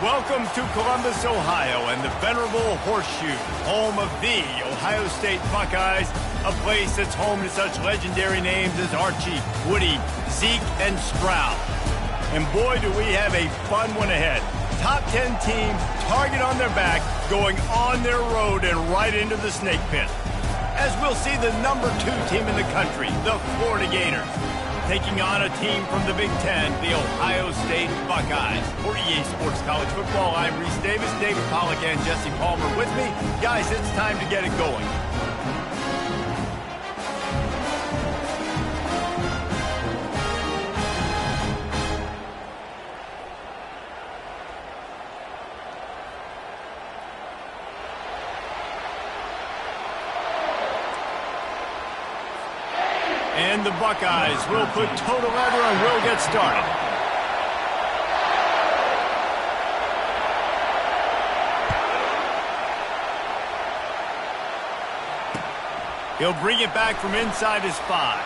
Welcome to Columbus, Ohio, and the venerable Horseshoe, home of the Ohio State Buckeyes, a place that's home to such legendary names as Archie, Woody, Zeke, and Stroud. And boy, do we have a fun one ahead. Top 10 team, target on their back, going on their road and right into the snake pit. As we'll see the number 2 team in the country, the Florida Gators, taking on a team from the Big Ten, the Ohio State Buckeyes. For EA Sports College Football, I'm Reese Davis, David Pollack, and Jesse Palmer with me. Guys, it's time to get it going. And the Buckeyes will put toe to leather and will get started. He'll bring it back from inside his 5.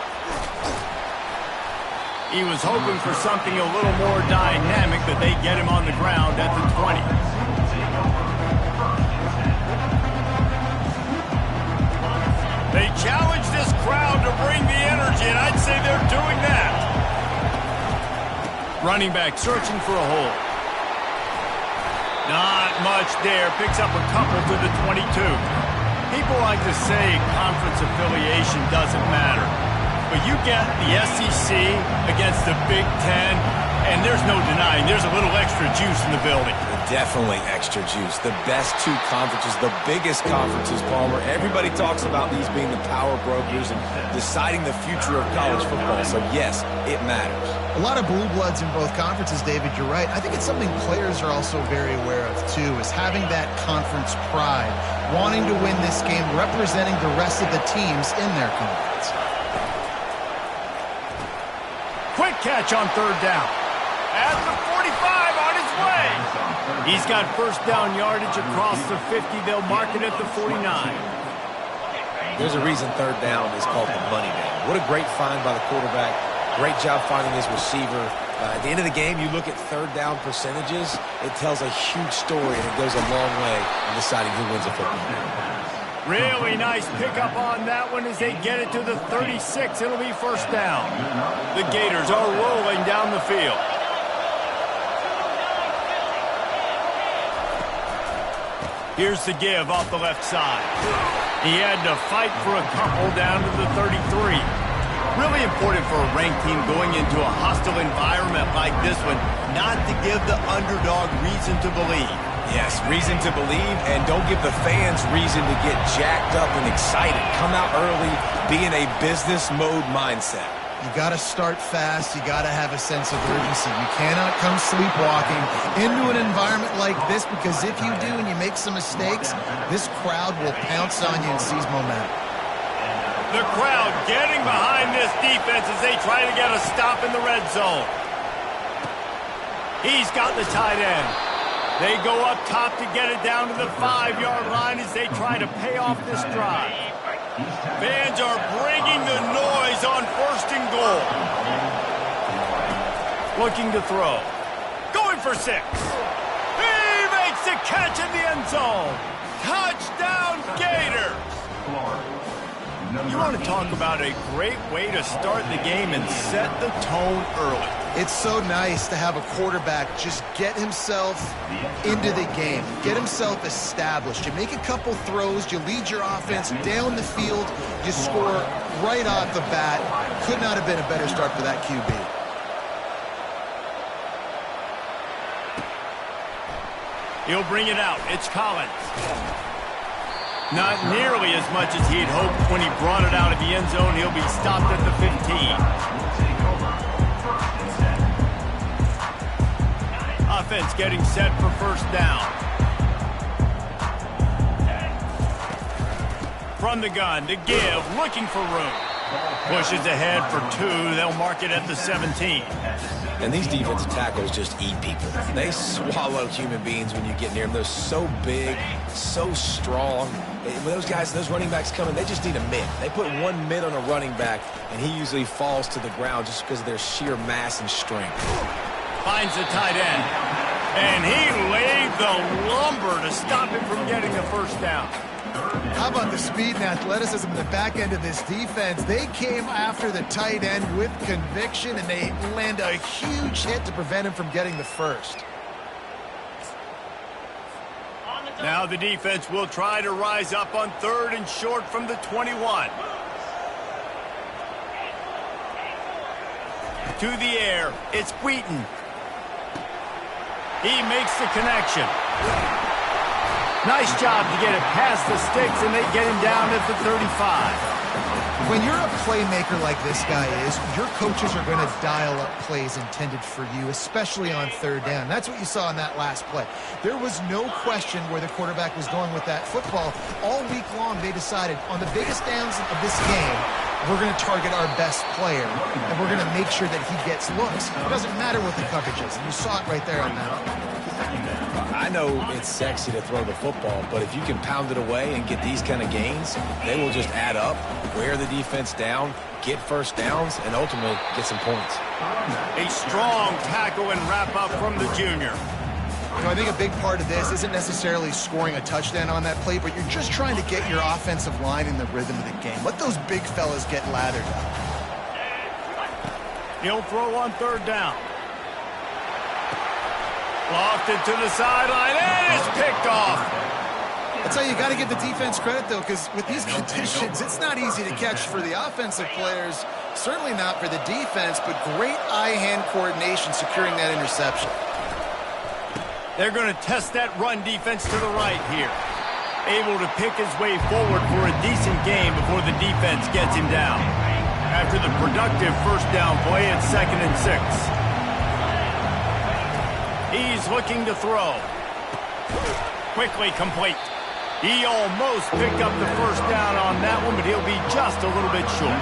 He was hoping for something a little more dynamic, but they get him on the ground at the 20. They challenge this crowd to bring the energy, and I'd say they're doing that. Running back searching for a hole. Not much there. Picks up a couple to the 22. People like to say conference affiliation doesn't matter. But you get the SEC against the Big Ten, and there's no denying there's a little extra juice in the building. Definitely extra juice. The best 2 conferences, the biggest conferences, Palmer. Everybody talks about these being the power brokers and deciding the future of college football. So, yes, it matters. A lot of blue bloods in both conferences, David. You're right. I think it's something players are also very aware of, too, is having that conference pride, wanting to win this game, representing the rest of the teams in their conference. Quick catch on 3rd down. At the 45 on his way. He's got first down yardage across the 50. They'll mark it at the 49. There's a reason 3rd down is called the money down. What a great find by the quarterback. Great job finding his receiver. At the end of the game, you look at 3rd down percentages. It tells a huge story, and it goes a long way in deciding who wins a football game. Really nice pickup on that one as they get it to the 36. It'll be first down. The Gators are rolling down the field. Here's the give off the left side. He had to fight for a couple down to the 33. Really important for a ranked team going into a hostile environment like this one, not to give the underdog reason to believe. Yes, reason to believe, and don't give the fans reason to get jacked up and excited. Come out early, be in a business mode mindset. You got to start fast. You got to have a sense of urgency. You cannot come sleepwalking into an environment like this, because if you do and you make some mistakes, this crowd will pounce on you and seize momentum. The crowd getting behind this defense as they try to get a stop in the red zone. He's got the tight end. They go up top to get it down to the 5-yard line as they try to pay off this drive. Fans are bringing the noise on 1st and goal. Looking to throw. Going for 6. He makes the catch in the end zone. Touchdown, Gators. You want to talk about a great way to start the game and set the tone early. It's so nice to have a quarterback just get himself into the game, get himself established. You make a couple throws, you lead your offense down the field, you score right off the bat. Could not have been a better start for that QB. He'll bring it out. It's Collins. Not nearly as much as he'd hoped when he brought it out of the end zone. He'll be stopped at the 15. Offense getting set for first down. From the gun to give, looking for room. Pushes ahead for 2. They'll mark it at the 17. And these defensive tackles just eat people. They swallow human beings when you get near them. They're so big, so strong. When those guys, those running backs come in, they just need a mid. They put 1 mid on a running back, and he usually falls to the ground just because of their sheer mass and strength. Finds the tight end. And he laid the lumber to stop him from getting the first down. How about the speed and athleticism in the back end of this defense? They came after the tight end with conviction, and they land a huge hit to prevent him from getting the first. Now the defense will try to rise up on 3rd and short from the 21. To the air, it's Wheaton. He makes the connection. Nice job to get it past the sticks, and they get him down at the 35. When you're a playmaker like this guy is, your coaches are going to dial up plays intended for you, especially on 3rd down. That's what you saw in that last play. There was no question where the quarterback was going with that football. All week long, they decided on the biggest downs of this game, we're going to target our best player, and we're going to make sure that he gets looks. It doesn't matter what the coverage is, and you saw it right there on that. I know it's sexy to throw the football, but if you can pound it away and get these kind of gains, they will just add up, wear the defense down, get first downs, and ultimately get some points. A strong tackle and wrap up from the junior. I think a big part of this isn't necessarily scoring a touchdown on that play, but you're just trying to get your offensive line in the rhythm of the game. Let those big fellas get lathered up. He'll throw on 3rd down. Lofted to the sideline, and it's picked off. That's how you got to give the defense credit, though, because with these conditions, it's not easy to catch for the offensive players, certainly not for the defense, but great eye-hand coordination securing that interception. They're going to test that run defense to the right here. Able to pick his way forward for a decent game before the defense gets him down. After the productive first down play, it's 2nd and 6. He's looking to throw. Quickly complete. He almost picked up the first down on that one, but he'll be just a little bit short.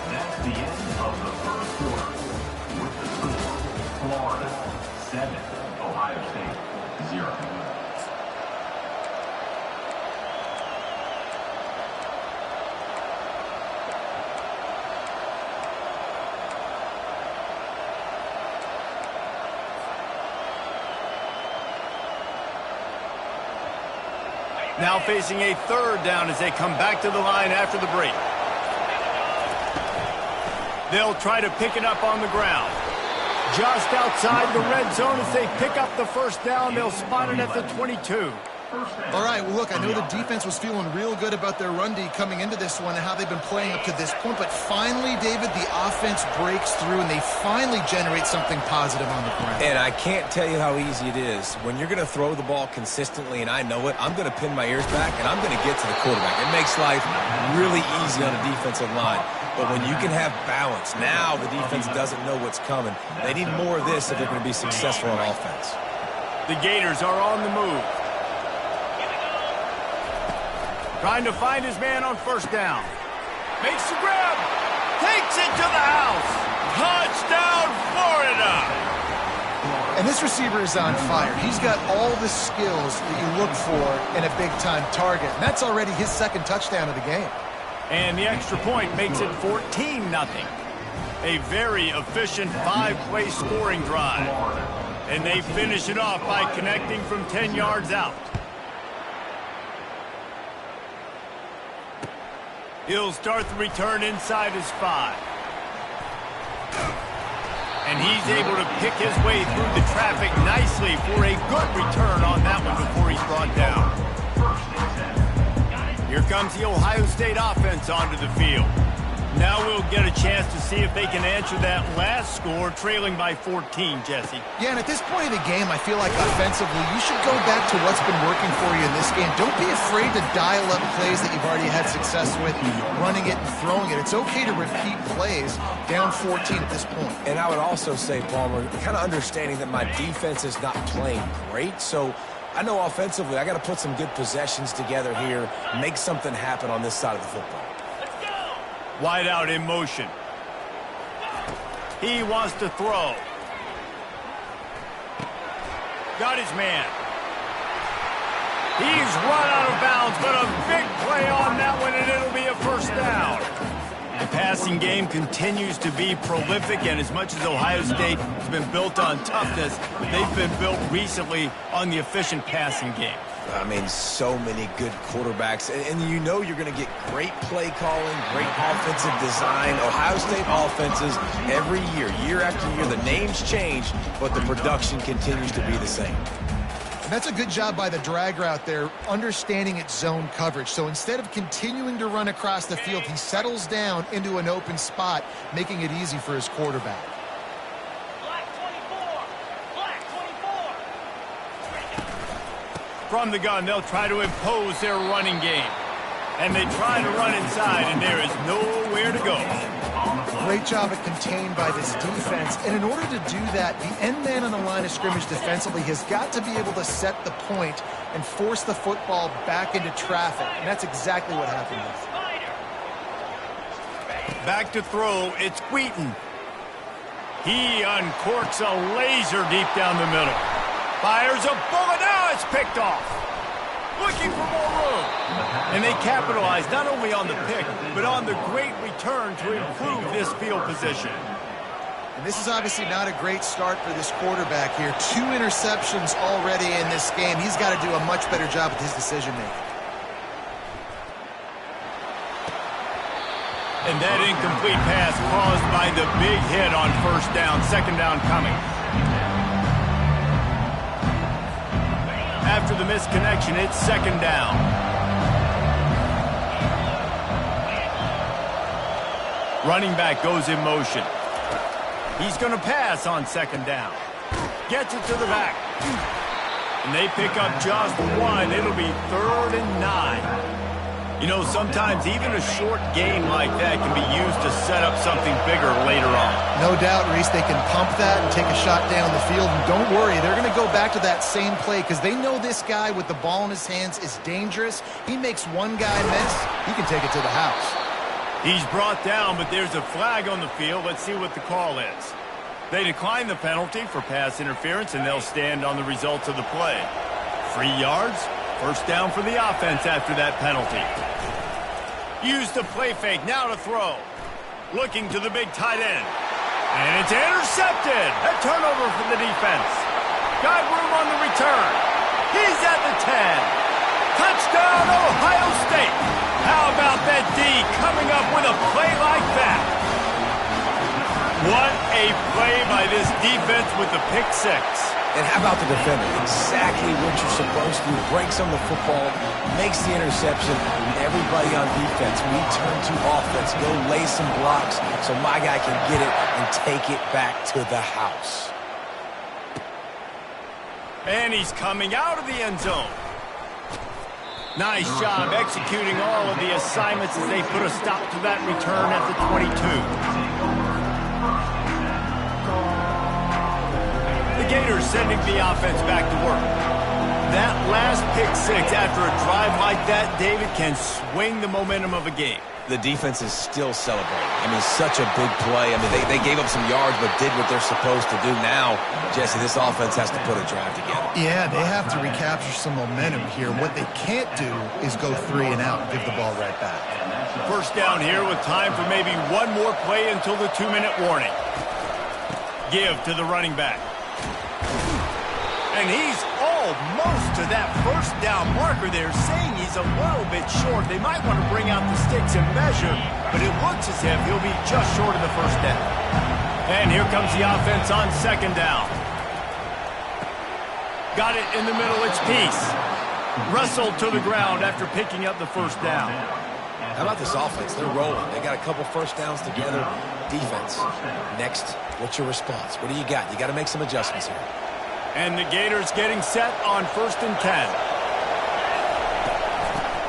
That's the end of the first quarter. With the score, Florida 7, Ohio State 0. Now facing a 3rd down as they come back to the line after the break. They'll try to pick it up on the ground. Just outside the red zone as they pick up the first down. They'll spot it at the 22. All right, well, look, I know the defense was feeling real good about their run D coming into this one and how they've been playing up to this point, but finally, David, the offense breaks through and they finally generate something positive on the ground. And I can't tell you how easy it is. When you're going to throw the ball consistently, and I know it, I'm going to pin my ears back, and I'm going to get to the quarterback. It makes life really easy on a defensive line. But when you can have balance, now the defense doesn't know what's coming. They need more of this if they're going to be successful on offense. The Gators are on the move. Trying to find his man on first down. Makes the grab. Takes it to the house. Touchdown, Florida. And this receiver is on fire. He's got all the skills that you look for in a big-time target. And that's already his 2nd touchdown of the game. And the extra point makes it 14-0. A very efficient 5-play scoring drive. And they finish it off by connecting from 10 yards out. He'll start the return inside his 5. And he's able to pick his way through the traffic nicely for a good return on that one before he's brought down. Here comes the Ohio State offense onto the field. Now we'll get a chance to see if they can answer that last score, trailing by 14, Jesse. Yeah, and at this point of the game, I feel like offensively, you should go back to what's been working for you in this game. Don't be afraid to dial up plays that you've already had success with, running it and throwing it. It's okay to repeat plays down 14 at this point. And I would also say, Palmer, kind of understanding that my defense is not playing great, so I know offensively I got to put some good possessions together here, make something happen on this side of the football. Wide out in motion. He wants to throw. Got his man. He's run out of bounds, but a big play on that one, and it'll be a first down. passing game continues to be prolific, and as much as Ohio State has been built on toughness, they've been built recently on the efficient passing game. I mean, so many good quarterbacks, and you know you're going to get great play calling, great offensive design. Ohio State offenses every year after year, the names change, but the production continues to be the same. And that's a good job by the drag route there, understanding its zone coverage. So instead of continuing to run across the field, he settles down into an open spot, making it easy for his quarterback. From the gun, they'll try to impose their running game. And they try to run inside, and there is nowhere to go. Great job at contained by this defense. And in order to do that, the end man on the line of scrimmage defensively has got to be able to set the point and force the football back into traffic. And that's exactly what happened here. Back to throw, it's Wheaton. He uncorks a laser deep down the middle. Fires a bullet. Now it's picked off. Looking for more room. And they capitalize not only on the pick, but on the great return to improve this field position. And this is obviously not a great start for this quarterback here. 2 interceptions already in this game. He's got to do a much better job with his decision-making. And that incomplete pass caused by the big hit on first down. Second down coming. After the misconnection, it's second down. Running back goes in motion. He's going to pass on second down. Gets it to the back. And they pick up just 1. It'll be 3rd and 9. You know, sometimes even a short game like that can be used to set up something bigger later on. No doubt, Reese, they can pump that and take a shot down the field. And don't worry, they're going to go back to that same play because they know this guy with the ball in his hands is dangerous. He makes one guy miss, he can take it to the house. He's brought down, but there's a flag on the field. Let's see what the call is. They decline the penalty for pass interference, and they'll stand on the results of the play. 3 yards, first down for the offense after that penalty. Use the play fake, now to throw. Looking to the big tight end. And it's intercepted. A turnover for the defense. Got room on the return. He's at the 10. Touchdown, Ohio State. How about that D coming up with a play like that? What a play by this defense with the pick 6. And how about the defender? Exactly what you're supposed to do. Breaks on the football, makes the interception. Everybody on defense, we turn to offense. Go lay some blocks so my guy can get it and take it back to the house. And he's coming out of the end zone. Nice job executing all of the assignments as they put a stop to that return at the 22. The Gators sending the offense back to work. That last pick 6 after a drive like that, David, can swing the momentum of a game. The defense is still celebrating. I mean, such a big play. I mean, they gave up some yards but did what they're supposed to do. Now, Jesse, this offense has to put a drive together. Yeah, they have to recapture some momentum here. What they can't do is go 3 and out and give the ball right back. First down here with time for maybe one more play until the 2-minute warning. Give to the running back. And he's almost to that first down marker there, saying he's a little bit short. They might want to bring out the sticks and measure, but it looks as if he'll be just short of the first down. And here comes the offense on second down. Got it in the middle, it's Peace. Wrestled to the ground after picking up the first down. How about this offense? They're rolling. They got a couple first downs together. Defense. Next, what's your response? What do you got? You got to make some adjustments here. And the Gators getting set on 1st and 10.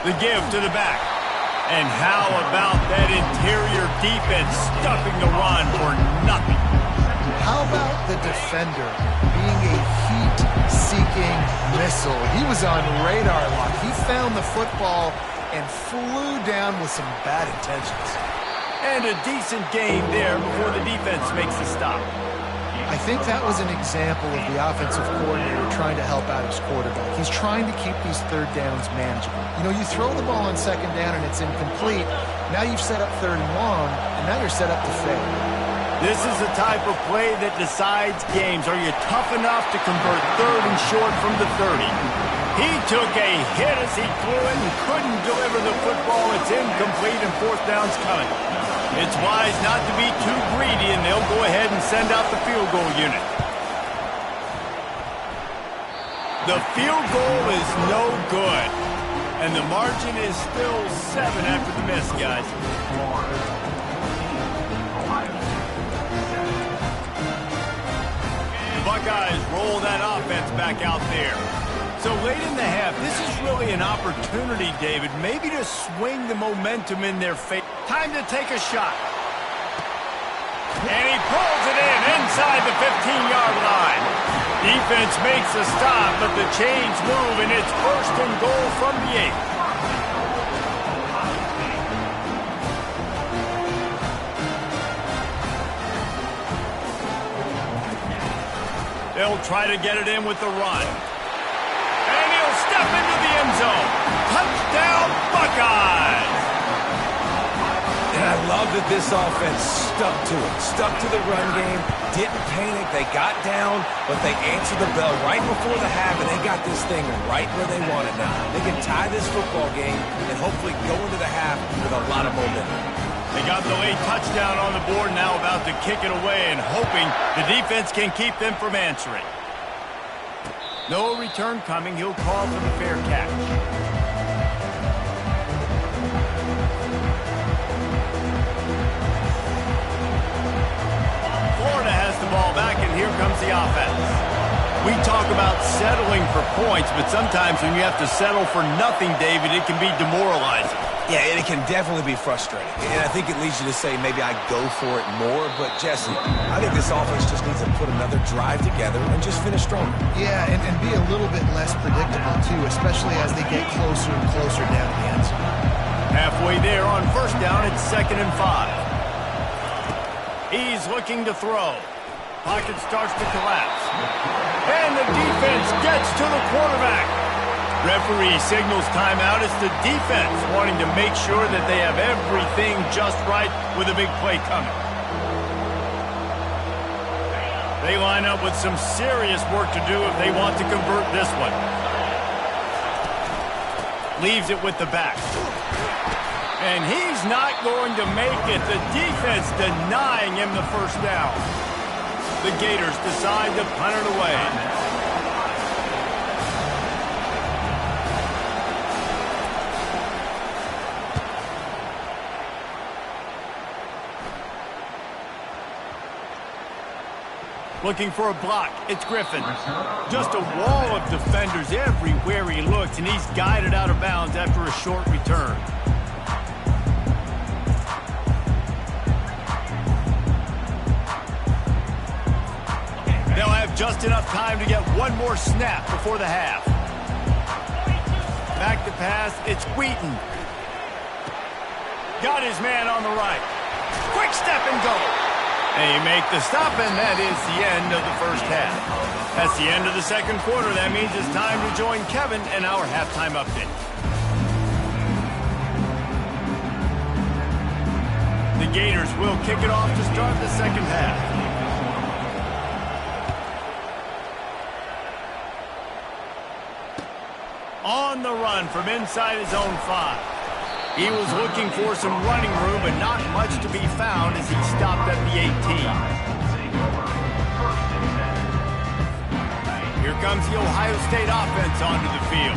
The give to the back. And how about that interior defense stuffing the run for nothing? How about the defender being a heat-seeking missile? He was on radar lock. He found the football and flew down with some bad intentions. And a decent gain there before the defense makes the stop. I think that was an example of the offensive coordinator trying to help out his quarterback. He's trying to keep these third downs manageable. You know, you throw the ball on second down and it's incomplete. Now you've set up third and long, and now you're set up to fail. This is the type of play that decides games. Are you tough enough to convert third and short from the 30? He took a hit as he threw it and couldn't deliver the football. It's incomplete and fourth down's coming. It's wise not to be too greedy, and they'll go ahead and send out the field goal unit. The field goal is no good, and the margin is still 7 after the miss, guys. Buckeyes roll that offense back out there. So late in the half, this is really an opportunity, David, maybe to swing the momentum in their favor. Time to take a shot. And he pulls it in inside the 15-yard line. Defense makes a stop, but the chains move, and it's first and goal from the 8. They'll try to get it in with the run. And he'll step into the end zone. Touchdown, Buckeyes! And I love that this offense stuck to it. Stuck to the run game. Didn't panic. They got down, but they answered the bell right before the half, and they got this thing right where they want it now. They can tie this football game and hopefully go into the half with a lot of momentum. They got the late touchdown on the board, now about to kick it away and hoping the defense can keep them from answering. No return coming. He'll call for the fair catch. Florida has the ball back, and here comes the offense. We talk about settling for points, but sometimes when you have to settle for nothing, David, it can be demoralizing. Yeah, and it can definitely be frustrating. And I think it leads you to say maybe I go for it more. But, Jesse, I think this offense just needs to put another drive together and just finish stronger. Yeah, and be a little bit less predictable, too, especially as they get closer and closer down the end zone. Halfway there on first down, it's 2nd and 5. He's looking to throw. Pocket starts to collapse. And the defense gets to the quarterback. Referee signals timeout. It's the defense wanting to make sure that they have everything just right with a big play coming. They line up with some serious work to do if they want to convert this one. Leaves it with the back. And he's not going to make it. The defense denying him the first down. The Gators decide to punt it away. Looking for a block. It's Griffin. Just a wall of defenders everywhere he looks, and he's guided out of bounds after a short return. They'll have just enough time to get one more snap before the half. Back to pass. It's Wheaton. Got his man on the right. Quick step and go. They make the stop, and that is the end of the first half. That's the end of the second quarter. That means it's time to join Kevin in our halftime update. The Gators will kick it off to start the second half. On the run from inside his own 5. He was looking for some running room, but not much to be found as he stopped at the 18. Here comes the Ohio State offense onto the field.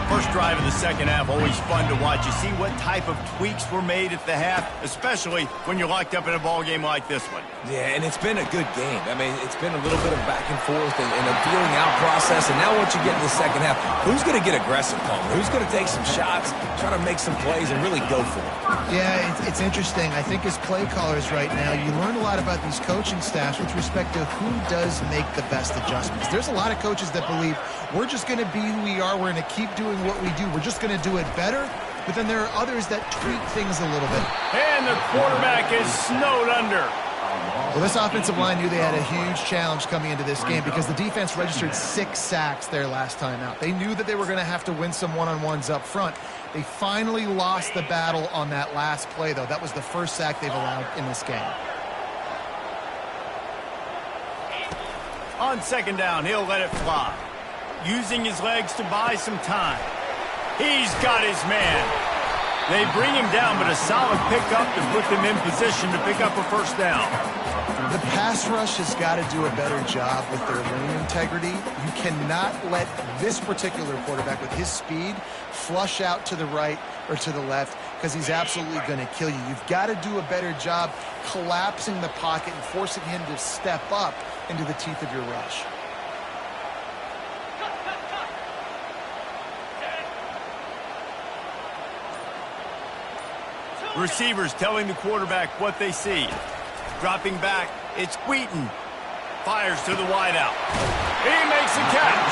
First drive of the second half, always fun to watch. You see what type of tweaks were made at the half, especially when you're locked up in a ball game like this one. Yeah, and it's been a good game. I mean, it's been a little bit of back and forth and a feeling out process. And now once you get in the second half, who's going to get aggressive, Palmer? Who's going to take some shots, try to make some plays, and really go for it? Yeah, it's interesting. I think as play callers right now, you learn a lot about these coaching staffs with respect to who does make the best adjustments. There's a lot of coaches that believe we're just going to be who we are. We're going to keep doing what we do. We're just going to do it better. But then there are others that tweak things a little bit. And the quarterback is snowed under. Well, this offensive line knew they had a huge challenge coming into this game because the defense registered 6 sacks their last time out. They knew that they were going to have to win some one-on-ones up front. They finally lost the battle on that last play, though. That was the first sack they've allowed in this game. On second down, he'll let it fly. Using his legs to buy some time. He's got his man. They bring him down, but a solid pickup to put them in position to pick up a first down. The pass rush has got to do a better job with their lane integrity. You cannot let this particular quarterback with his speed flush out to the right or to the left because he's absolutely going to kill you. You've got to do a better job collapsing the pocket and forcing him to step up into the teeth of your rush. Receivers telling the quarterback what they see. Dropping back, it's Wheaton. Fires to the wideout. He makes the catch.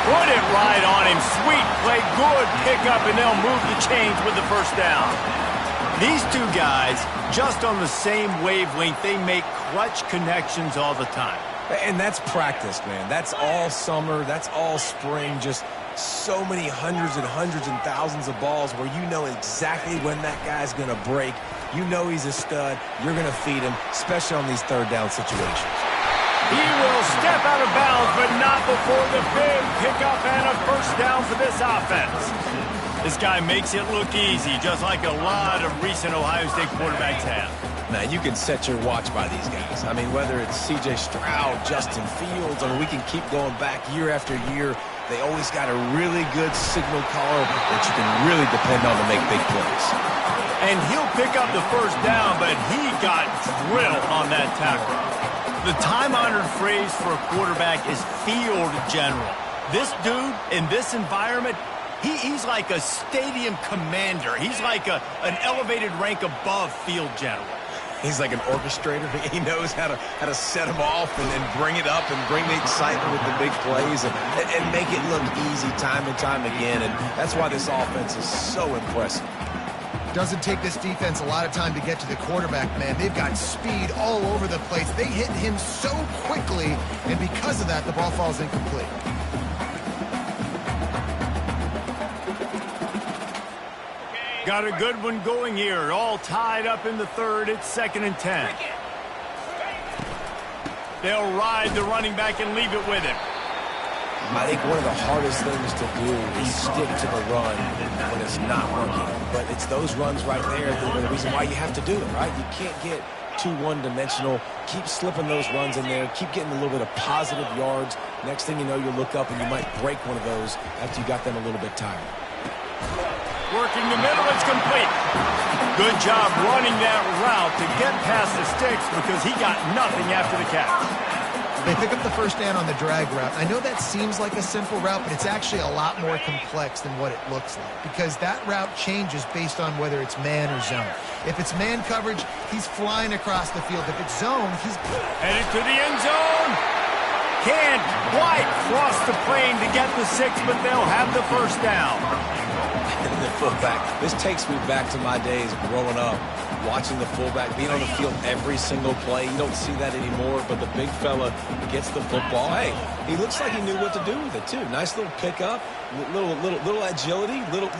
Put it right on him. Sweet play, good pickup, and they'll move the chains with the first down. These two guys, just on the same wavelength, they make clutch connections all the time. And that's practice, man. That's all summer. That's all spring. Just so many hundreds and thousands of balls where you know exactly when that guy's going to break. You know he's a stud. You're going to feed him, especially on these third down situations. He will step out of bounds, but not before the big pickup and a first down for this offense. This guy makes it look easy, just like a lot of recent Ohio State quarterbacks have. Now, you can set your watch by these guys. I mean, whether it's C.J. Stroud, Justin Fields, I mean, we can keep going back year after year. They always got a really good signal caller that you can really depend on to make big plays. And he'll pick up the first down, but he got drilled on that tackle. The time-honored phrase for a quarterback is field general. This dude, in this environment, he's like a stadium commander. He's like an elevated rank above field general. He's like an orchestrator. He knows how to set them off and bring it up and bring the excitement with the big plays and make it look easy time and time again. And that's why this offense is so impressive. Doesn't take this defense a lot of time to get to the quarterback, man. They've got speed all over the place. They hit him so quickly, and because of that, the ball falls incomplete. Got a good one going here. All tied up in the third. It's 2nd and 10. They'll ride the running back and leave it with him. I think one of the hardest things to do is stick to the run when it's not working. But it's those runs right there that are the reason why you have to do it, right? You can't get too one-dimensional. Keep slipping those runs in there. Keep getting a little bit of positive yards. Next thing you know, you'll look up and you might break one of those after you got them a little bit tired. Working the middle, it's complete. Good job running that route to get past the sticks because he got nothing after the catch. They pick up the first down on the drag route. I know that seems like a simple route, but it's actually a lot more complex than what it looks like because that route changes based on whether it's man or zone. If it's man coverage, he's flying across the field. If it's zone, he's headed to the end zone. Can't quite cross the plane to get the 6, but they'll have the first down. The fullback. This takes me back to my days growing up, watching the fullback being on the field every single play. You don't see that anymore, but the big fella gets the football. Hey, he looks like he knew what to do with it too. Nice little pickup, little agility, little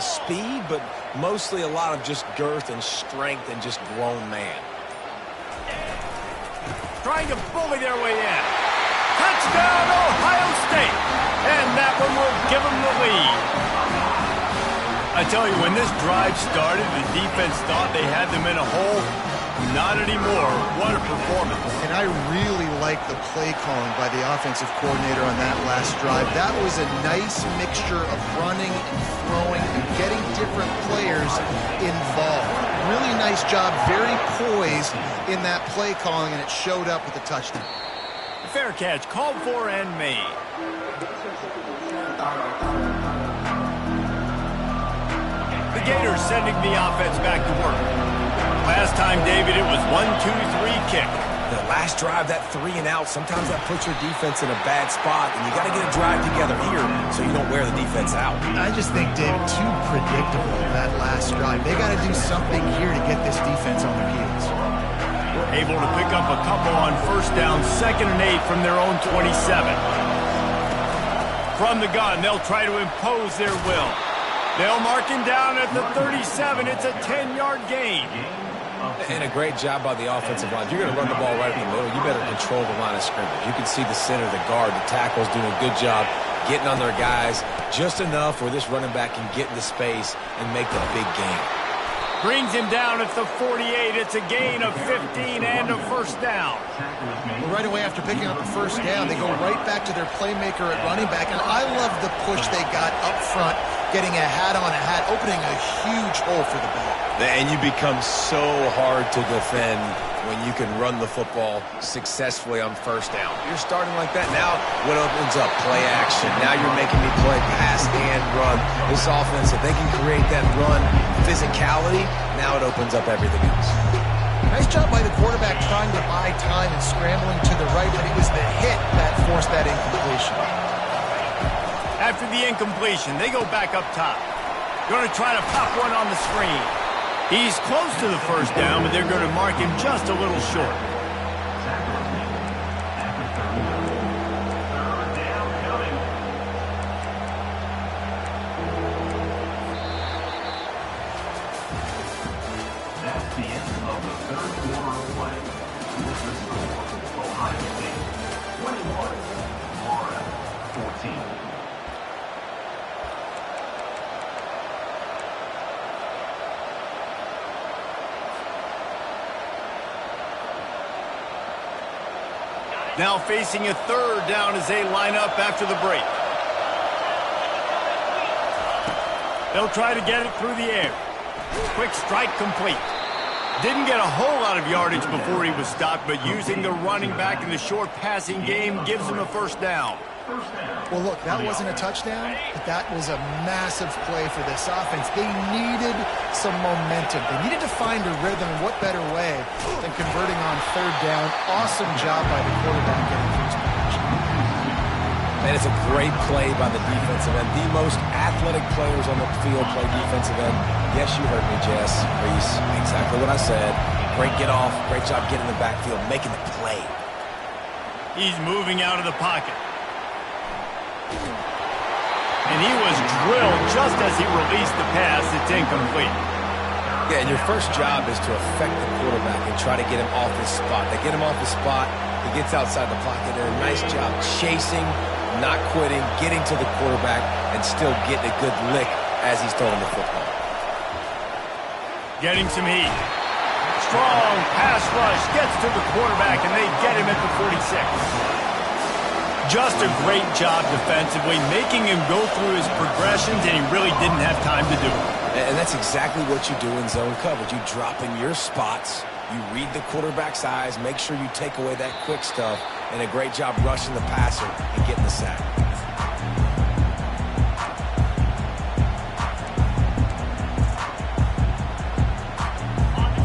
speed, but mostly a lot of just girth and strength and just grown man. Trying to bully their way in. Touchdown, Ohio State, and that one will give them the lead. I tell you, when this drive started, the defense thought they had them in a hole. Not anymore. What a performance. And I really like the play calling by the offensive coordinator on that last drive. That was a nice mixture of running and throwing and getting different players involved. Really nice job, very poised in that play calling, and it showed up with a touchdown. Fair catch, called for and made. The Gators sending the offense back to work. Last time, David, it was 1-2-3 kick. The last drive, that 3 and out, sometimes that puts your defense in a bad spot, and you got to get a drive together here so you don't wear the defense out. I just think, David, too predictable that last drive. They got to do something here to get this defense on their heels. Able to pick up a couple on first down, 2nd and 8 from their own 27. From the gun, they'll try to impose their will. They'll mark him down at the 37. It's a 10-yard gain. And a great job by the offensive line. If you're going to run the ball right in the middle, you better control the line of scrimmage. You can see the center, the guard, the tackle's doing a good job getting on their guys just enough where this running back can get into space and make the big gain. Brings him down at the 48. It's a gain of 15 and a first down. Well, right away after picking up a first down, they go right back to their playmaker at running back. And I love the push they got up front, getting a hat on a hat, opening a huge hole for the back. And you become so hard to defend when you can run the football successfully on first down. You're starting like that. Now what opens up? Play action. Now you're making me play pass and run. This offense, if they can create that run physicality, now it opens up everything else. Nice job by the quarterback trying to buy time and scrambling to the right, but it was the hit that forced that incompletion. After the incompletion, they go back up top. Going to try to pop one on the screen. He's close to the first down, but they're going to mark him just a little short. That's the end of the third quarter of play. With the score, Ohio State 21, Florida 14. Now facing a third down as they line up after the break. They'll try to get it through the air. Quick strike complete. Didn't get a whole lot of yardage before he was stopped, but using the running back in the short passing game gives him a first down. Well, look, that wasn't a touchdown, but that was a massive play for this offense. They needed some momentum. They needed to find a rhythm, and what better way than converting on third down. Awesome job by the quarterback getting first position. And it's a great play by the defensive end. The most athletic players on the field play defensive end. Yes, you heard me, Jess, Reese. Exactly what I said. Great get off. Great job getting in the backfield, making the play. He's moving out of the pocket. And he was drilled just as he released the pass. It's incomplete. Yeah, and your first job is to affect the quarterback and try to get him off his spot. They get him off his spot. He gets outside the pocket. They're a nice job chasing, not quitting, getting to the quarterback, and still getting a good lick as he's throwing the football. Getting some heat. Strong pass rush gets to the quarterback, and they get him at the 46. Just a great job defensively, making him go through his progressions, and he really didn't have time to do it. And that's exactly what you do in zone coverage. You drop in your spots, you read the quarterback's eyes, make sure you take away that quick stuff, and a great job rushing the passer and getting the sack.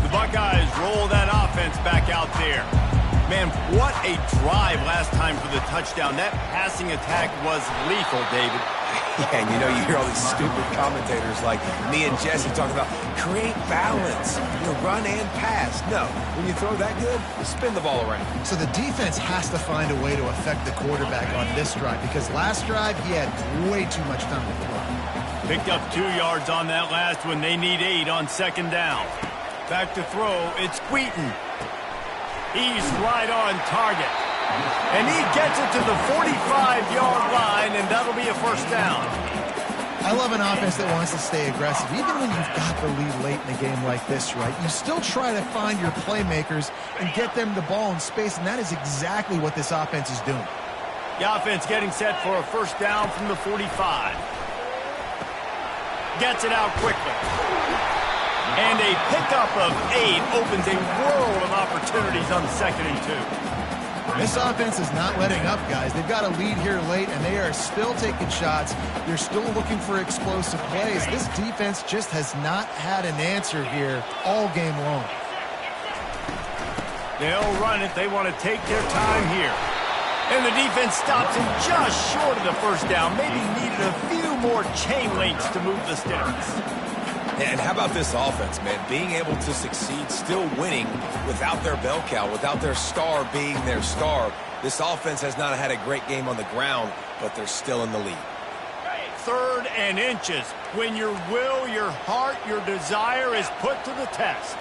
The Buckeyes roll that offense back out there. Man, what a drive last time for the touchdown. That passing attack was lethal, David. Yeah, and you hear all these stupid commentators like me and Jesse talking about create balance, run and pass. No, when you throw that good, you spin the ball around. So the defense has to find a way to affect the quarterback on this drive, because last drive he had way too much time to throw. Picked up 2 yards on that last one. They need 8 on second down. Back to throw, it's Wheaton. He's right on target. And he gets it to the 45-yard line, and that'll be a first down. I love an offense that wants to stay aggressive. Even when you've got the lead late in a game like this, right, you still try to find your playmakers and get them the ball in space, and that is exactly what this offense is doing. The offense getting set for a first down from the 45. Gets it out quickly. And a pickup of 8 opens a world of opportunities on 2nd and 2. This offense is not letting up, guys. They've got a lead here late, and they are still taking shots. They're still looking for explosive plays. This defense just has not had an answer here all game long. They'll run it. They want to take their time here. And the defense stops him just short of the first down. Maybe needed a few more chain links to move the sticks. And how about this offense, man? Being able to succeed, still winning without their bell cow, without their star being their star. This offense has not had a great game on the ground, but they're still in the lead. 3rd and inches. When your will, your heart, your desire is put to the test.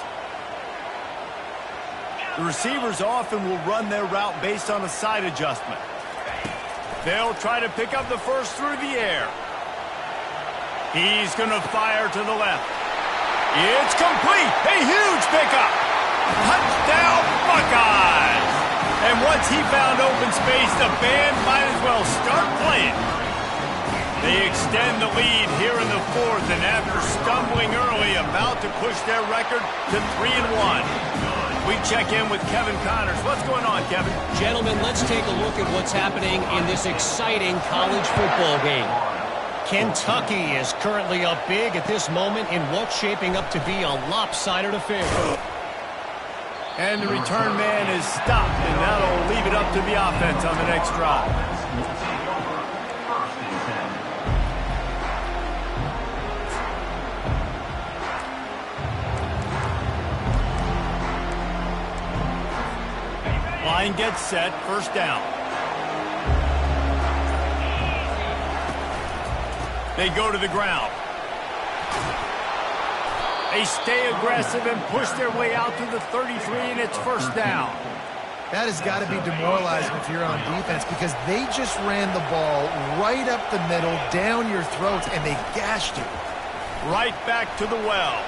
The receivers often will run their route based on a side adjustment. They'll try to pick up the first through the air. He's going to fire to the left. It's complete. A huge pickup. Touchdown, Buckeyes. And once he found open space, the band might as well start playing. They extend the lead here in the 4th, and after stumbling early, about to push their record to 3-1. We check in with Kevin Connors. What's going on, Kevin? Gentlemen, let's take a look at what's happening in this exciting college football game. Kentucky is currently up big at this moment in what's shaping up to be a lopsided affair. And the return man is stopped, and that'll leave it up to the offense on the next drive. Line gets set, 1st down. They go to the ground. They stay aggressive and push their way out to the 33, and it's 1st down. That has got to be demoralizing if you're on defense, because they just ran the ball right up the middle, down your throats, and they gashed you. Right back to the well.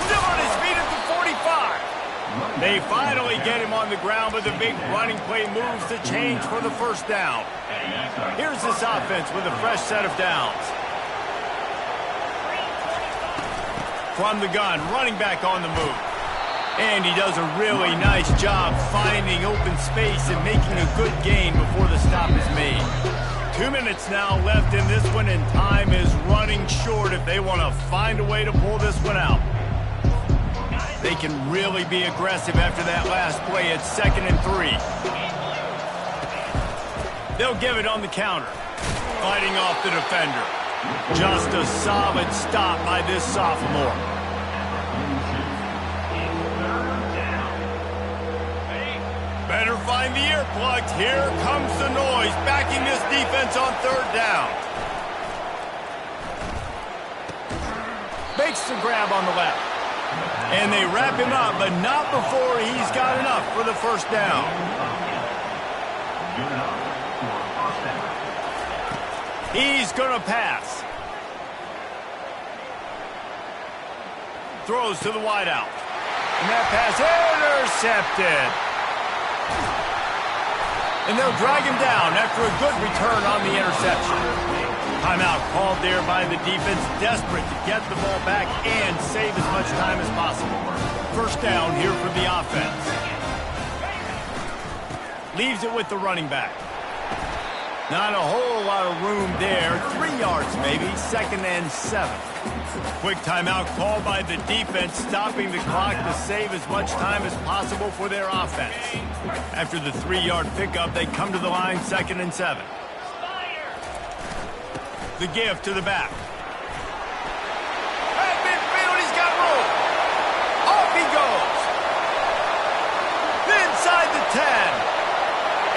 Still on his feet at the 45. They finally get him on the ground, but the big running play moves the change for the 1st down. Here's this offense with a fresh set of downs. From the gun, running back on the move. And he does a really nice job finding open space and making a good gain before the stop is made. 2 minutes now left in this one, and time is running short if they want to find a way to pull this one out. They can really be aggressive after that last play. It's 2nd and 3. They'll give it on the counter. Fighting off the defender. Just a solid stop by this sophomore. Better find the earplugs. Here comes the noise, backing this defense on 3rd down. Makes the grab on the left. And they wrap him up, but not before he's got enough for the 1st down. He's going to pass. Throws to the wideout. And that pass intercepted. And they'll drag him down after a good return on the interception. Timeout called there by the defense, desperate to get the ball back and save as much time as possible. 1st down here for the offense. Leaves it with the running back. Not a whole lot of room there. 3 yards maybe, 2nd and 7. Quick timeout called by the defense, stopping the clock to save as much time as possible for their offense. After the 3-yard pickup, they come to the line, 2nd and 7. The give to the back. At midfield, he's got room. Off he goes. Inside the 10.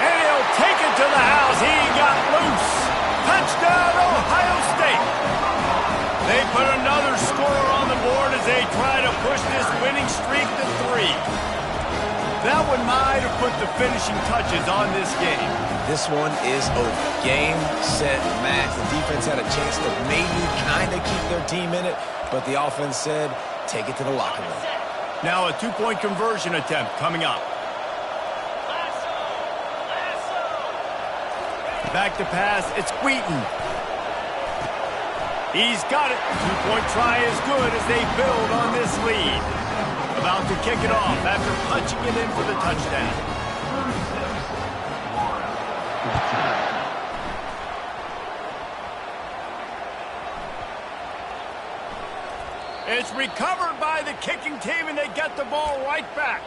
And he'll take it to the house. He got loose. Touchdown, Ohio State. They put another score on the board as they try to push this winning streak to 3. That one might have put the finishing touches on this game. This one is over. Game, set, match. The defense had a chance to maybe kind of keep their team in it, but the offense said, take it to the locker room. Now a 2-point conversion attempt coming up. Back to pass, it's Wheaton. He's got it. 2-point try is good as they build on this lead. About to kick it off after punching it in for the touchdown. It's recovered by the kicking team, and they get the ball right back.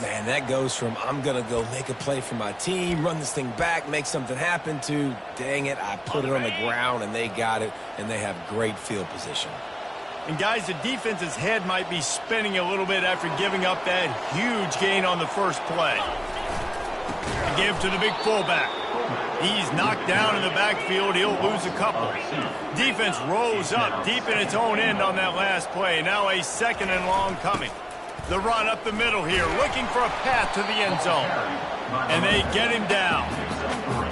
Man, that goes from I'm going to go make a play for my team, run this thing back, make something happen, to dang it, I put it on the ground, and they got it, and they have great field position. And guys, the defense's head might be spinning a little bit after giving up that huge gain on the first play. To give to the big fullback. He's knocked down in the backfield. He'll lose a couple. Defense rose up deep in its own end on that last play. Now a 2nd and long coming. The run up the middle here, looking for a path to the end zone. And they get him down.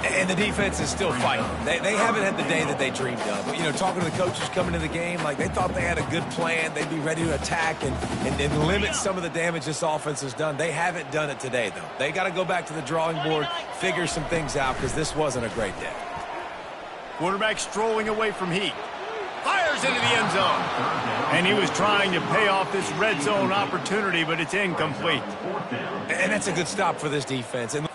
And the defense is still fighting. They haven't had the day that they dreamed of. But, you know, talking to the coaches coming into the game, like they thought they had a good plan. They'd be ready to attack and limit some of the damage this offense has done. They haven't done it today, though. They got to go back to the drawing board, figure some things out, because this wasn't a great day. Quarterback strolling away from Heat. Fires into the end zone. And he was trying to pay off this red zone opportunity, but it's incomplete. And that's a good stop for this defense. And